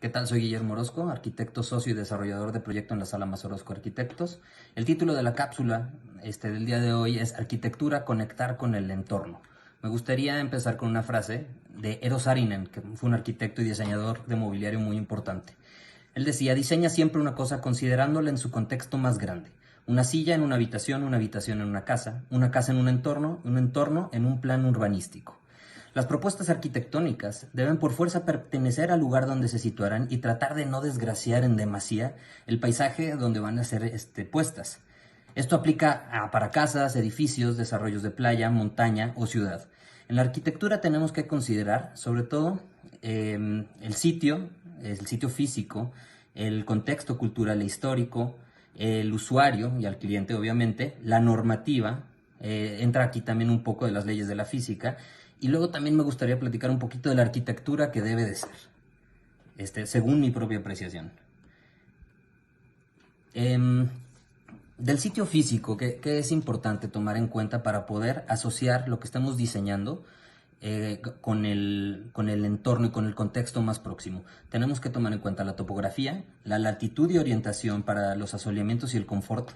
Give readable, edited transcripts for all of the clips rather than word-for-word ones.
¿Qué tal? Soy Guillermo Orozco, arquitecto, socio y desarrollador de proyecto en la Sala Más Orozco Arquitectos. El título de la cápsula del día de hoy es Arquitectura, conectar con el entorno. Me gustaría empezar con una frase de Eero Saarinen, que fue un arquitecto y diseñador de mobiliario muy importante. Él decía: diseña siempre una cosa considerándola en su contexto más grande. Una silla en una habitación en una casa en un entorno en un plan urbanístico. Las propuestas arquitectónicas deben por fuerza pertenecer al lugar donde se situarán y tratar de no desgraciar en demasía el paisaje donde van a ser puestas. Esto aplica para casas, edificios, desarrollos de playa, montaña o ciudad. En la arquitectura tenemos que considerar, sobre todo, el sitio físico, el contexto cultural e histórico, el usuario y al cliente, obviamente, la normativa. Entra aquí también un poco de las leyes de la física. Y luego también me gustaría platicar un poquito de la arquitectura que debe de ser, según mi propia apreciación. Em, del sitio físico, que es importante tomar en cuenta para poder asociar lo que estamos diseñando con el entorno y con el contexto más próximo. Tenemos que tomar en cuenta la topografía, la latitud y orientación para los asoleamientos y el confort,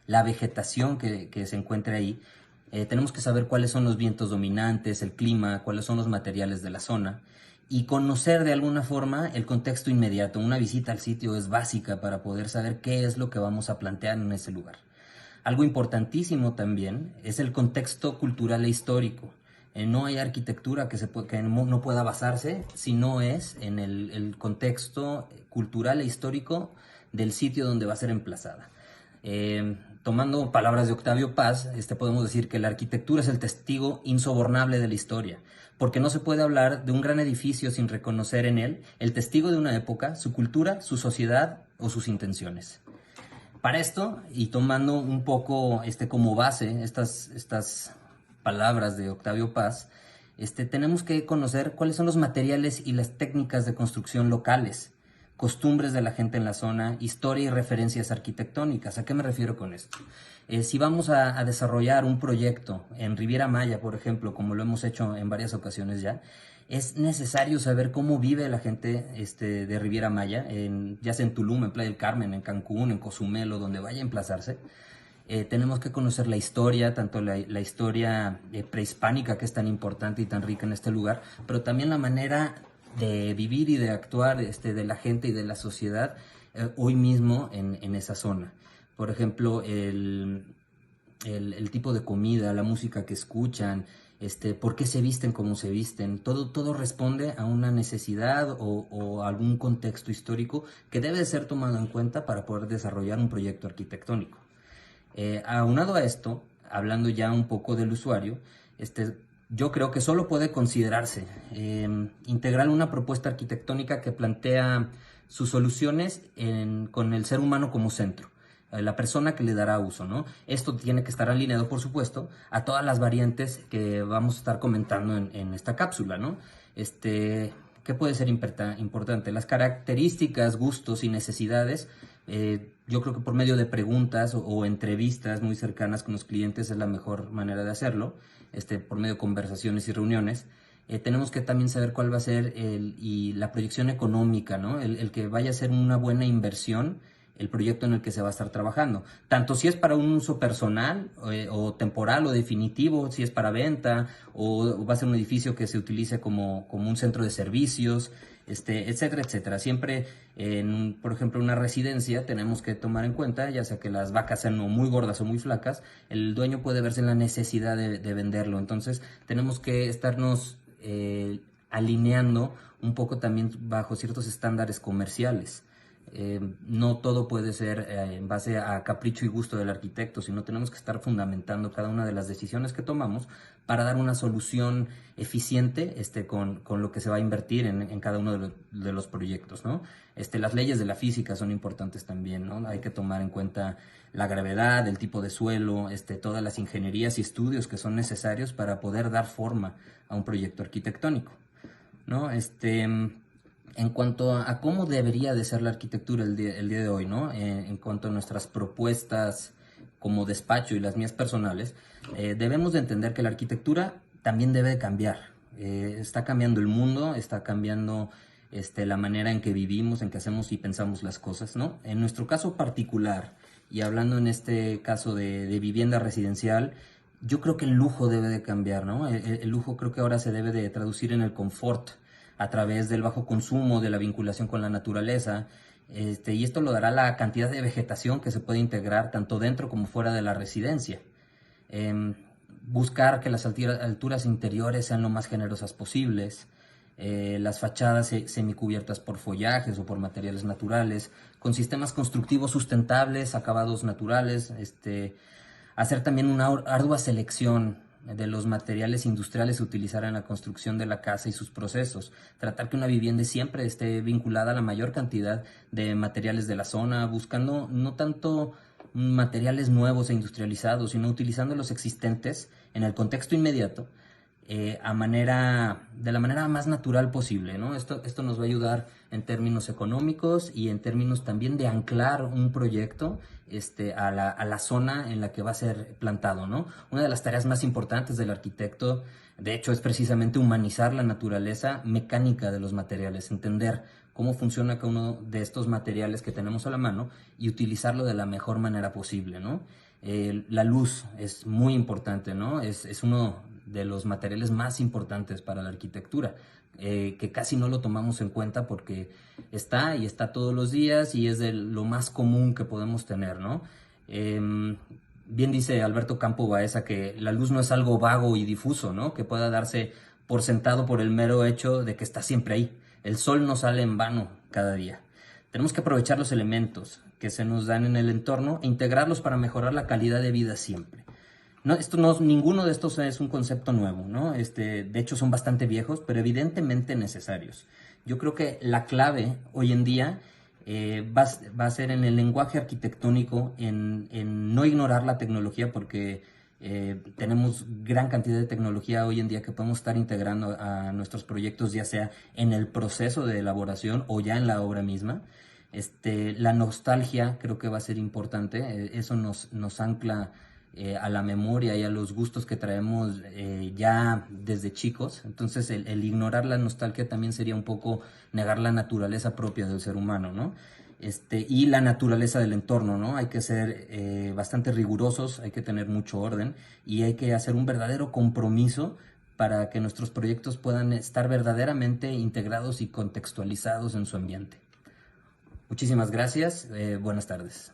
la vegetación que se encuentre ahí. Tenemos que saber cuáles son los vientos dominantes, el clima, cuáles son los materiales de la zona y conocer de alguna forma el contexto inmediato. Una visita al sitio es básica para poder saber qué es lo que vamos a plantear en ese lugar. Algo importantísimo también es el contexto cultural e histórico. No hay arquitectura que no pueda basarse si no es en el contexto cultural e histórico del sitio donde va a ser emplazada. Tomando palabras de Octavio Paz, podemos decir que la arquitectura es el testigo insobornable de la historia, porque no se puede hablar de un gran edificio sin reconocer en él el testigo de una época, su cultura, su sociedad o sus intenciones. Para esto, y tomando un poco como base estas palabras de Octavio Paz, tenemos que conocer cuáles son los materiales y las técnicas de construcción locales, costumbres de la gente en la zona, historia y referencias arquitectónicas. ¿A qué me refiero con esto? Si vamos a desarrollar un proyecto en Riviera Maya, por ejemplo, como lo hemos hecho en varias ocasiones ya, es necesario saber cómo vive la gente de Riviera Maya, ya sea en Tulum, en Playa del Carmen, en Cancún, en Cozumel o donde vaya a emplazarse. Tenemos que conocer la historia, tanto la historia prehispánica, que es tan importante y tan rica en este lugar, pero también la manera de vivir y de actuar de la gente y de la sociedad hoy mismo en esa zona. Por ejemplo, el tipo de comida, la música que escuchan, por qué se visten como se visten, todo responde a una necesidad o algún contexto histórico que debe ser tomado en cuenta para poder desarrollar un proyecto arquitectónico. Aunado a esto, hablando ya un poco del usuario, yo creo que solo puede considerarse integrar una propuesta arquitectónica que plantea sus soluciones con el ser humano como centro, la persona que le dará uso, ¿no? Esto tiene que estar alineado, por supuesto, a todas las variantes que vamos a estar comentando en esta cápsula, ¿no? ¿Qué puede ser importante? Las características, gustos y necesidades. Yo creo que por medio de preguntas o entrevistas muy cercanas con los clientes es la mejor manera de hacerlo, por medio de conversaciones y reuniones. Tenemos que también saber cuál va a ser y la proyección económica, ¿no? El que vaya a ser una buena inversión el proyecto en el que se va a estar trabajando. Tanto si es para un uso personal o temporal o definitivo, si es para venta o va a ser un edificio que se utilice como un centro de servicios, etcétera, etcétera. Siempre, por ejemplo, una residencia tenemos que tomar en cuenta, ya sea que las vacas sean o muy gordas o muy flacas, el dueño puede verse en la necesidad de venderlo. Entonces, tenemos que estarnos alineando un poco también bajo ciertos estándares comerciales. No todo puede ser en base a capricho y gusto del arquitecto, sino tenemos que estar fundamentando cada una de las decisiones que tomamos para dar una solución eficiente con lo que se va a invertir en cada uno de los proyectos, ¿no? Las leyes de la física son importantes también, ¿no? Hay que tomar en cuenta la gravedad, el tipo de suelo, todas las ingenierías y estudios que son necesarios para poder dar forma a un proyecto arquitectónico, ¿no? En cuanto a cómo debería de ser la arquitectura el día de hoy, ¿no? En cuanto a nuestras propuestas como despacho y las mías personales, debemos de entender que la arquitectura también debe de cambiar. Está cambiando el mundo, está cambiando la manera en que vivimos, en que hacemos y pensamos las cosas, ¿no? En nuestro caso particular, y hablando en este caso de vivienda residencial, yo creo que el lujo debe de cambiar, ¿no? El lujo creo que ahora se debe de traducir en el confort a través del bajo consumo, de la vinculación con la naturaleza, y esto lo dará la cantidad de vegetación que se puede integrar tanto dentro como fuera de la residencia. Eh, Buscar que las alturas interiores sean lo más generosas posibles, las fachadas semicubiertas por follajes o por materiales naturales, con sistemas constructivos sustentables, acabados naturales, hacer también una ardua selección de los materiales industriales a utilizar en la construcción de la casa y sus procesos, tratar que una vivienda siempre esté vinculada a la mayor cantidad de materiales de la zona, buscando no tanto materiales nuevos e industrializados, sino utilizando los existentes en el contexto inmediato de la manera más natural posible, ¿no? Esto nos va a ayudar en términos económicos y en términos también de anclar un proyecto a la zona en la que va a ser plantado, ¿no? Una de las tareas más importantes del arquitecto, de hecho, es precisamente humanizar la naturaleza mecánica de los materiales, entender cómo funciona cada uno de estos materiales que tenemos a la mano y utilizarlo de la mejor manera posible, ¿no? La luz es muy importante, ¿no? Es uno de los materiales más importantes para la arquitectura, que casi no lo tomamos en cuenta porque está todos los días y es de lo más común que podemos tener, ¿no? Bien dice Alberto Campo Baeza que la luz no es algo vago y difuso, ¿no? Que pueda darse por sentado por el mero hecho de que está siempre ahí. El sol no sale en vano cada día. Tenemos que aprovechar los elementos que se nos dan en el entorno e integrarlos para mejorar la calidad de vida siempre. No, ninguno de estos es un concepto nuevo, ¿no? De hecho son bastante viejos, pero evidentemente necesarios. Yo creo que la clave hoy en día va a ser en el lenguaje arquitectónico, en no ignorar la tecnología, porque tenemos gran cantidad de tecnología hoy en día que podemos estar integrando a nuestros proyectos, ya sea en el proceso de elaboración o ya en la obra misma. La nostalgia creo que va a ser importante, eso nos ancla a la memoria y a los gustos que traemos ya desde chicos. Entonces el ignorar la nostalgia también sería un poco negar la naturaleza propia del ser humano, ¿no? Y la naturaleza del entorno, ¿no? Hay que ser bastante rigurosos, hay que tener mucho orden y hay que hacer un verdadero compromiso para que nuestros proyectos puedan estar verdaderamente integrados y contextualizados en su ambiente. Muchísimas gracias, buenas tardes.